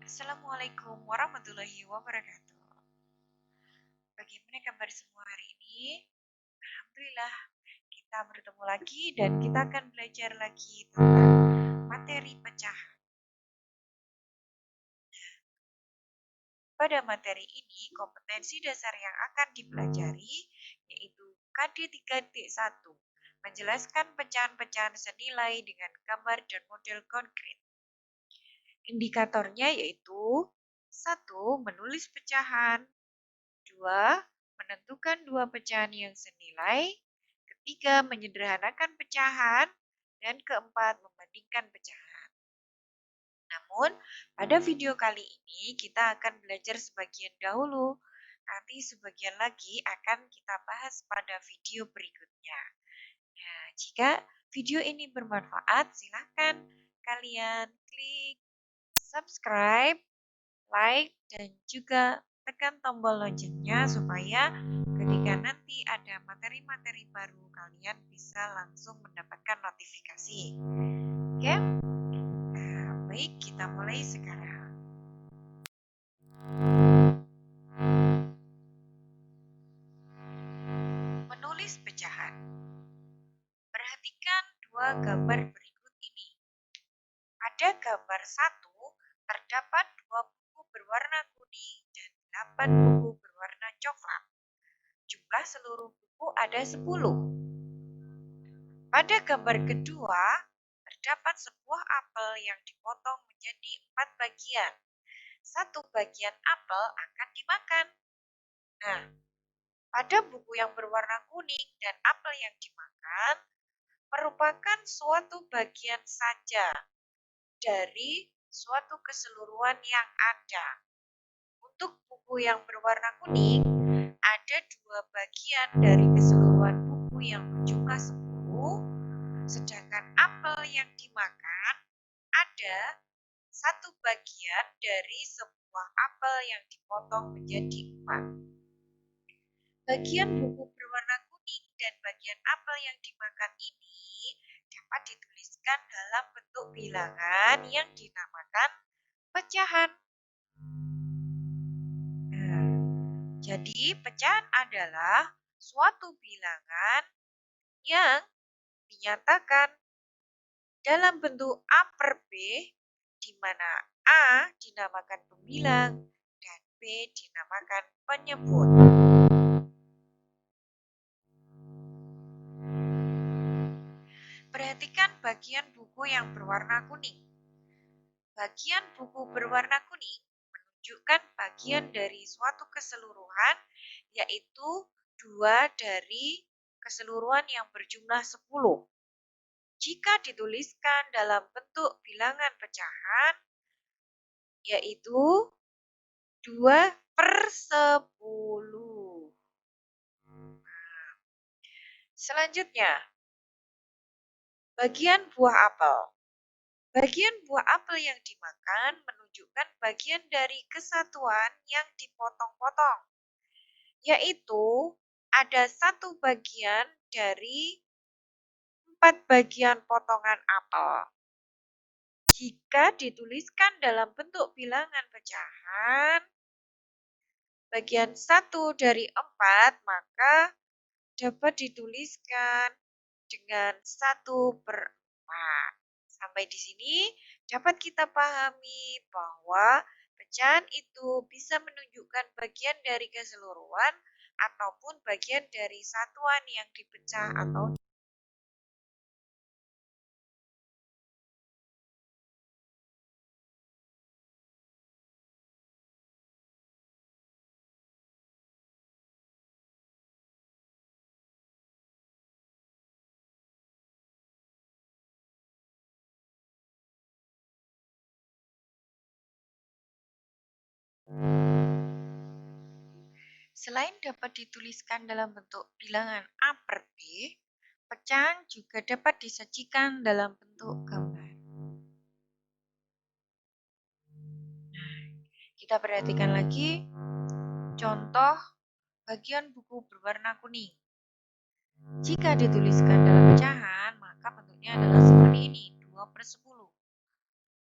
Assalamualaikum warahmatullahi wabarakatuh. Bagaimana kabar semua hari ini? Alhamdulillah, kita bertemu lagi dan kita akan belajar lagi tentang materi pecahan. Pada materi ini, kompetensi dasar yang akan dipelajari yaitu KD3.1, menjelaskan pecahan-pecahan senilai dengan gambar dan model konkret. Indikatornya yaitu 1. Menulis pecahan, 2. Menentukan dua pecahan yang senilai, ketiga menyederhanakan pecahan, dan keempat membandingkan pecahan. Namun, pada video kali ini kita akan belajar sebagian dahulu. Nanti sebagian lagi akan kita bahas pada video berikutnya. Nah, jika video ini bermanfaat, silakan kalian klik subscribe, like, dan juga tekan tombol loncengnya supaya ketika nanti ada materi-materi baru kalian bisa langsung mendapatkan notifikasi. Oke? Nah, baik, kita mulai sekarang. Menulis pecahan. Perhatikan dua gambar berikut ini. Pada gambar 1 terdapat 2 buku berwarna kuning dan 8 buku berwarna coklat. Jumlah seluruh buku ada 10. Pada gambar kedua, terdapat sebuah apel yang dipotong menjadi 4 bagian. Satu bagian apel akan dimakan. Nah, pada buku yang berwarna kuning dan apel yang dimakan merupakan suatu bagian saja dari suatu keseluruhan yang ada. Untuk buku yang berwarna kuning, ada 2 bagian dari keseluruhan buku yang berjumlah 10, sedangkan apel yang dimakan ada 1 bagian dari sebuah apel yang dipotong menjadi 4. Bagian buku berwarna kuning dan bagian apel yang dimakan ini dapat dituliskan dalam bentuk bilangan yang dinamakan pecahan. Jadi, pecahan adalah suatu bilangan yang dinyatakan dalam bentuk A per B, di mana A dinamakan pembilang dan B dinamakan penyebut. Perhatikan bagian buku yang berwarna kuning. Bagian buku berwarna kuning menunjukkan bagian dari suatu keseluruhan, yaitu 2 dari keseluruhan yang berjumlah 10. Jika dituliskan dalam bentuk bilangan pecahan, yaitu 2 per 10. Selanjutnya, bagian buah apel. Bagian buah apel yang dimakan menunjukkan bagian dari kesatuan yang dipotong-potong, yaitu ada 1 bagian dari 4 bagian potongan apel. Jika dituliskan dalam bentuk bilangan pecahan, bagian 1 dari 4 maka dapat dituliskan dengan 1 per 4. Sampai di sini dapat kita pahami bahwa pecahan itu bisa menunjukkan bagian dari keseluruhan ataupun bagian dari satuan yang dipecah atau Selain dapat dituliskan dalam bentuk bilangan A per B, pecahan juga dapat disajikan dalam bentuk gambar. Nah, kita perhatikan lagi contoh bagian buku berwarna kuning. Jika dituliskan dalam pecahan, maka bentuknya adalah seperti ini, 2 per 10.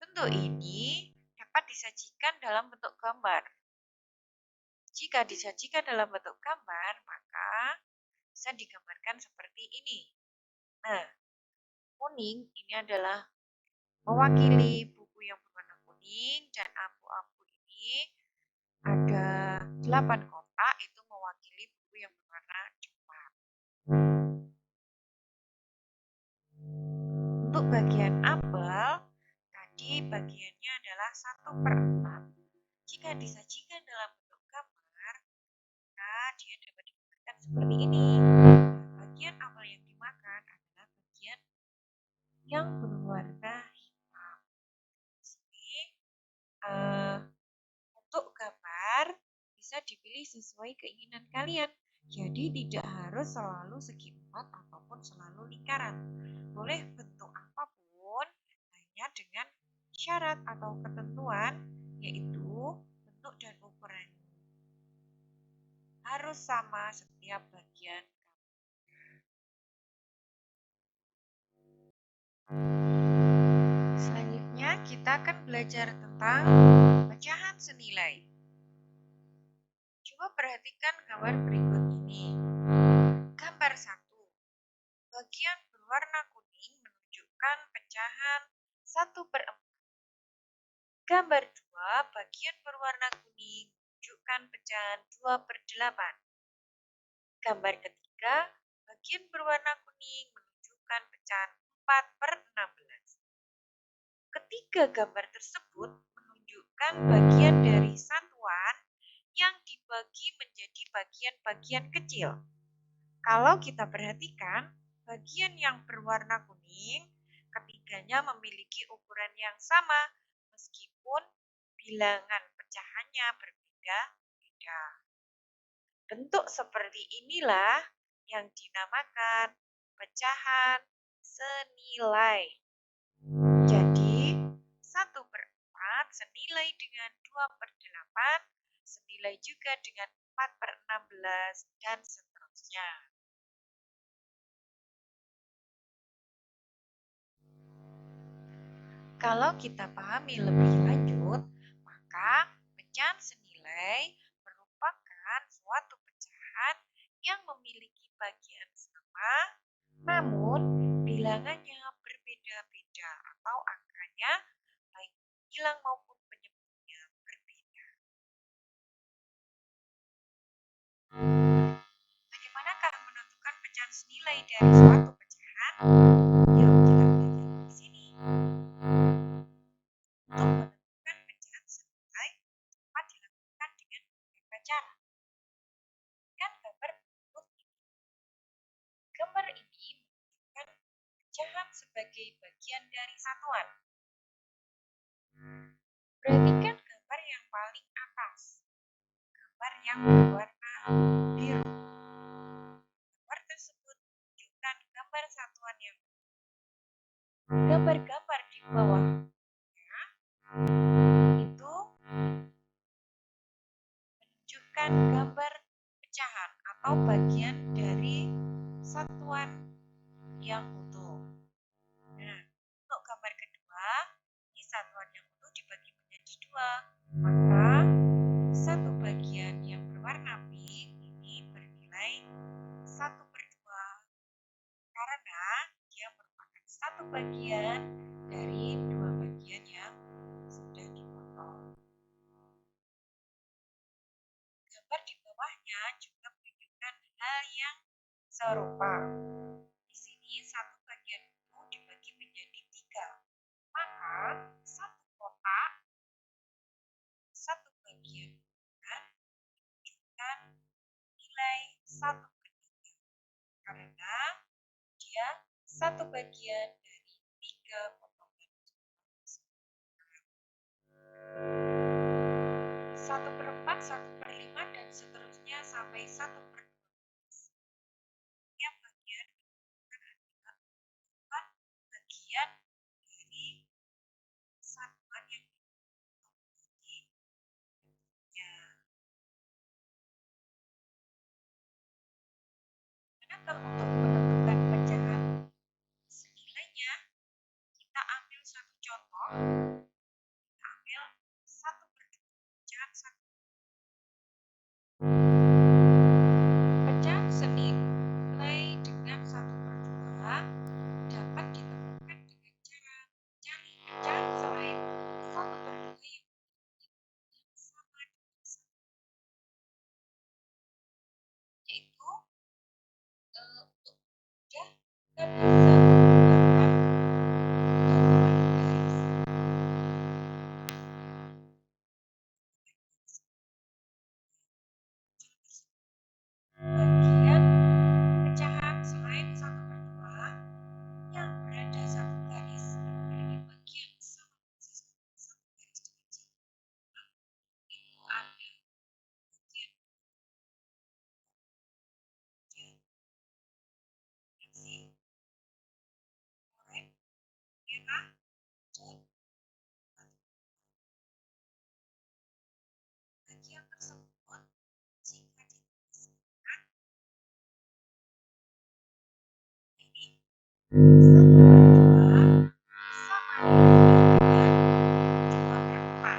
Bentuk ini dapat disajikan dalam bentuk gambar. Jika disajikan dalam bentuk gambar, maka bisa digambarkan seperti ini. Nah, kuning ini adalah mewakili buku yang berwarna kuning dan abu-abu ini ada 8 kotak itu mewakili buku yang berwarna coklat. Untuk bagian apel, tadi bagiannya adalah 1/4. Jika disajikan dalam bentuk gambar, maka dia dapat digambarkan seperti ini. Bagian apel yang dimakan adalah bagian yang berwarna hitam. Sini, untuk gambar bisa dipilih sesuai keinginan kalian. Jadi tidak harus selalu segi empat ataupun selalu lingkaran. Boleh bentuk apapun hanya dengan syarat atau ketentuan yaitu bentuk dan ukuran harus sama setiap bagian. Selanjutnya kita akan belajar tentang pecahan senilai. Coba perhatikan gambar berikut ini. Gambar 1. Bagian berwarna kuning menunjukkan pecahan 1/4. Gambar 2. Bagian berwarna kuning menunjukkan pecahan 2/8. Gambar ketiga. Bagian berwarna kuning menunjukkan pecahan 4/16. Ketiga gambar tersebut menunjukkan bagian dari satuan yang dibagi menjadi bagian-bagian kecil. Kalau kita perhatikan, bagian yang berwarna kuning, ketiganya memiliki ukuran yang sama, meskipun bilangan pecahannya berbeda-beda. Bentuk seperti inilah yang dinamakan pecahan senilai. Jadi, 1/4 senilai dengan 2/8, senilai juga dengan 4/16, dan seterusnya. Kalau kita pahami lebih lanjut, maka pecahan senilai merupakan suatu pecahan yang memiliki bagian sama, namun bilangannya berbeda-beda atau angkanya baik bilang maupun penyebutnya berbeda. Bagaimanakah menentukan pecahan senilai dari suatu pecahan? Yuk kita belajar di sini. Untuk menentukan pecahan senilai dapat dilakukan dengan beberapa cara. Kan gambar berikut ini. Gambar ini menunjukkan pecahan sebagai bagian dari satuan. Perhatikan gambar yang paling atas. Gambar yang berwarna biru. Gambar tersebut menunjukkan gambar satuan yang gambar-gambar di bawah itu menunjukkan gambar pecahan atau bagian dari satuan yang utuh. Nah, untuk gambar kedua, ini satuan yang utuh dibagi menjadi dua. Maka satu bagian yang berwarna pink ini bernilai 1/2 karena dia merupakan satu bagian dari dua bagian yang sudah dipotong. Gambar di bawahnya juga menunjukkan hal yang serupa. Di sini satu bagian itu dibagi menjadi 3. Maka satu kotak, satu bagian menunjukkan nilai 1/3 karena dia satu bagian dari 3 potongan. 1/4, 1/5, dan seterusnya sampai 1/12. Setiap bagian adalah bagian dari satuan yang dimilikinya. Manakah untuk menentukan pecahan senilainya? Kita ambil satu contoh. Pecahan senilai dengan 1/2 dapat ditemukan dengan cara mencari pecahan selain 1/2 yang sama dengan 1, yaitu untuk mudah kita bisa menggunakan hitungan garis. Bagian pecahan selain 1/2 yang berada satu garis dari bagian sama persis satu garis dengan itu ada bagian fungsi oranye, merah, dan bagian tersebut jika dituliskan ini 1/2 sama dengan 2/4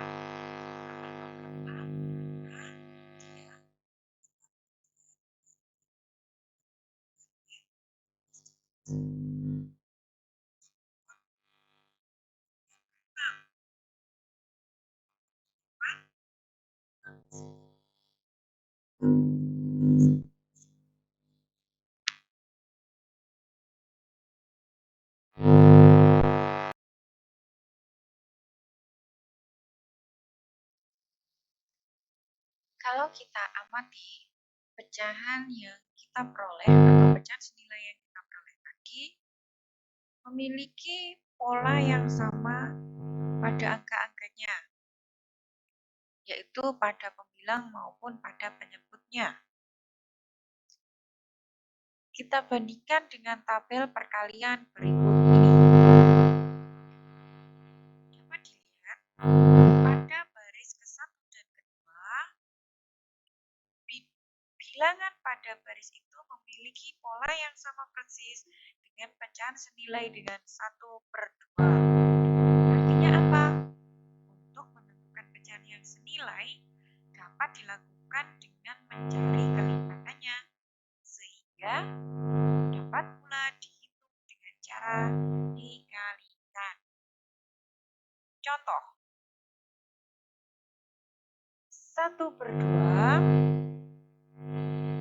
Kalau kita amati pecahan yang kita peroleh atau pecahan senilai yang kita peroleh tadi memiliki pola yang sama pada angka-angkanya, yaitu pada pembilang maupun pada penyebutnya. Kita bandingkan dengan tabel perkalian berikut ini. Dapat dilihat pada baris ke-1 dan ke-2, bilangan pada baris itu memiliki pola yang sama persis dengan pecahan senilai dengan 1/2. Artinya apa? Untuk menentukan pecahan yang senilai dapat dilakukan dengan mencari kelipatannya, sehingga dapat pula dihitung dengan cara dikalikan. Contoh, 1/2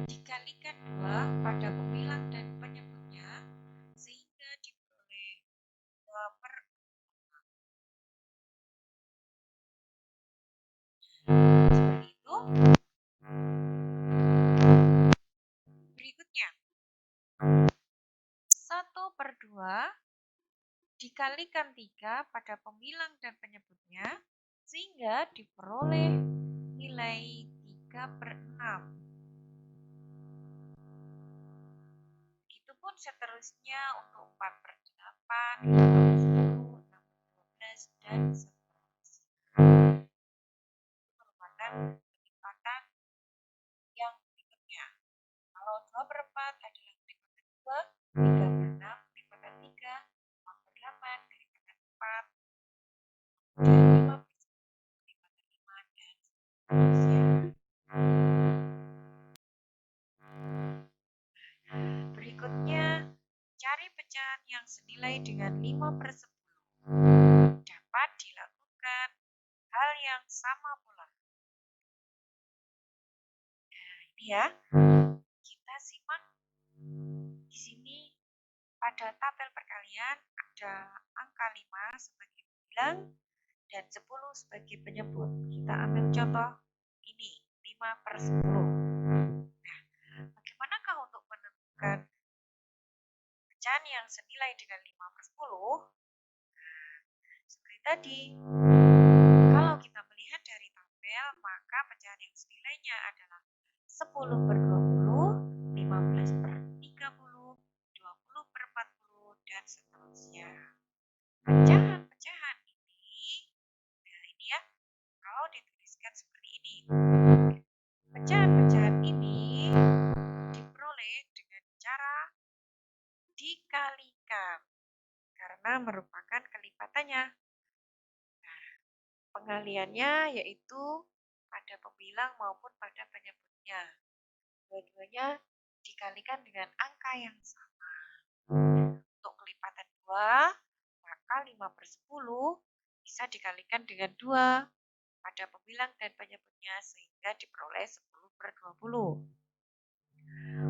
dikalikan 2 pada pembilang dan penyebutnya sehingga diperoleh 2/4. Seperti itu. Berikutnya, 1/2 dikalikan 3 pada pembilang dan penyebutnya sehingga diperoleh nilai 3/6. Begitupun seterusnya untuk 4/8, 5/10, 6/12, dan seterusnya. Itu merupakan kelipatan yang berikutnya. Kalau 2/4 adalah kelipatan 2, 3/6 kelipatan 3, 4/8 kelipatan 4, dan 5/10 kelipatan 5, dan seterusnya. Berikutnya, cari pecahan yang senilai dengan 5/10. Dapat dilakukan hal yang sama pula. Nah, ini ya. Kita simak di sini pada tabel perkalian ada angka 5 sebagai pembilang dan 10 sebagai penyebut. Kita ambil contoh ini, 5/10. Nah, bagaimanakah untuk menentukan pecahan yang senilai dengan 5/10? Seperti tadi, kalau kita melihat dari tabel, maka pecahan yang senilainya adalah 10/20, 15/30, 20/40, dan seterusnya. Pecahan-pecahan ini, nah ini ya, kalau dituliskan seperti ini. Pecahan-pecahan ini diperoleh dengan cara dikalikan karena merupakan kelipatannya. Nah, pengaliannya yaitu pada pembilang maupun pada penyebut. Ya, dua-duanya dikalikan dengan angka yang sama. Untuk kelipatan 2, maka 5/10 bisa dikalikan dengan 2 pada pembilang dan penyebutnya sehingga diperoleh 10/20.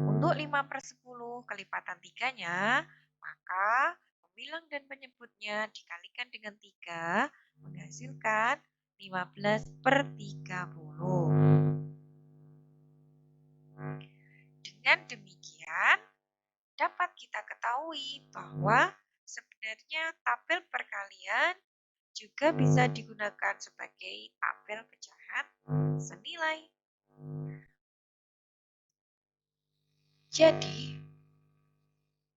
Untuk 5/10 kelipatan 3-nya, maka pembilang dan penyebutnya dikalikan dengan 3 menghasilkan 15/30. Dengan demikian, dapat kita ketahui bahwa sebenarnya tabel perkalian juga bisa digunakan sebagai tabel pecahan senilai. Jadi,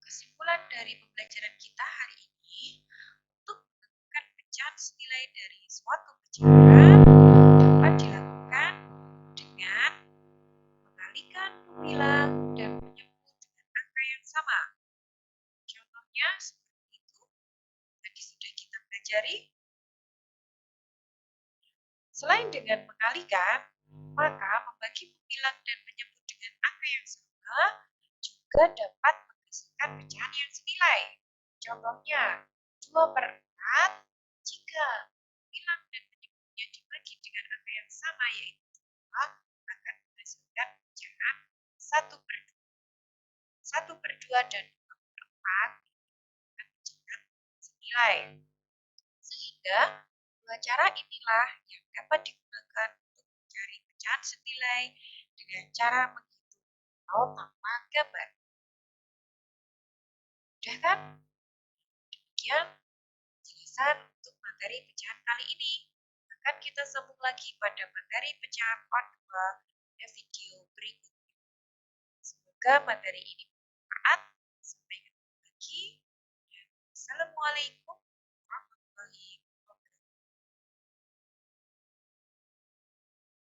kesimpulan dari pembelajaran kita hari ini, untuk menentukan pecahan senilai dari suatu pecahan dapat dilakukan dengan mengalihkan pembilang dan menyebut dengan angka yang sama. Contohnya seperti itu, tadi sudah kita pelajari. Selain dengan mengalihkan, maka membagi pembilang dan menyebut dengan angka yang sama juga dapat menghasilkan pecahan yang senilai. Contohnya, 2/4 jika pembilang dan penyebutnya dibagi dengan angka yang sama yaitu 2 akan menghasilkan pecahan 1/2. 1/2 dan 2/4 akan pecahan senilai. Sehingga dua cara inilah yang dapat digunakan untuk mencari pecahan senilai dengan cara menghitung atau tanpa gambar. Sudah kan? Demikian penjelasan untuk materi pecahan kali ini. Akan kita sambung lagi pada materi pecahan part 2 pada video berikutnya. Semoga materi ini bermanfaat. Sampai ketemu lagi. Assalamualaikum